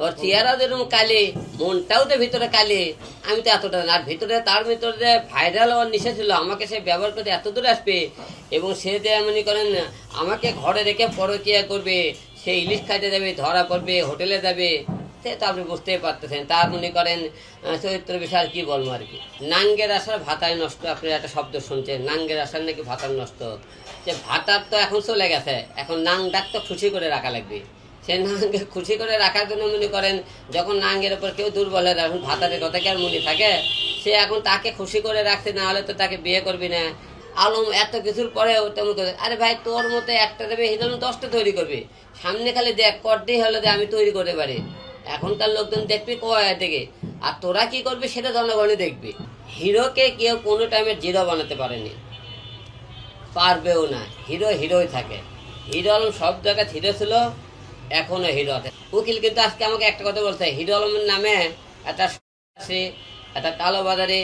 ওর চেহারা যেরকম কালি, মনটাও তো ভিতরে কালি। আমি তো এতটা না, আর ভিতরে তার ভিতরে ভাইরাল হওয়ার নিশা ছিল। আমাকে সে ব্যবহার করতে এত দূরে আসবে, এবং সে যে মনে করেন আমাকে ঘরে রেখে পরকিয়া করবে, সে ইলিশ খাইতে যাবে, ধরা পড়বে, হোটেলে যাবে, সে তো আপনি বুঝতেই পারতেছেন। তার মনে করেন চরিত্র বিষয় আর কি বলবো আর কি। নাঙ্গের আশার ভাতায় নষ্ট, আপনি একটা শব্দ শুনছেন, নাঙ্গের আশার নাকি ভাতার নষ্ট। যে ভাতার তো এখন চলে গেছে, এখন নাং ডাক তো খুশি করে রাখা লাগবে। সে নাঙ্গে খুশি করে রাখার জন্য মনে করেন যখন নাঙ্গের ওপর কেউ দুর্বল হয়, এখন ভাতারের কথা কি আর মনে থাকে? সে এখন তাকে খুশি করে রাখতে, না হলে তো তাকে বিয়ে করবি না। আলম এত কিছুর পরেও তেমন করে, আরে ভাই তোর মতো একটা দেবে হিরো 10টা তৈরি করবে, সামনে খালি দেখ করতেই হলো যে আমি তৈরি করতে পারি। এখনকার লোকজন দেখবি কয় থেকে, আর তোরা কি করবি সেটা জনগণই দেখবি। হিরোকে কেউ কোনো টাইমে জিরো বানাতে পারেনি, পারবেও না। হিরো হিরোই থাকে। হিরো আলম সব জায়গায় হিরো ছিল, এখনো হিরো আছে। উকিল কিন্তু আজকে আমাকে একটা কথা বলছে, হিরো আলমের নামে একটা একটা কালো বাজারে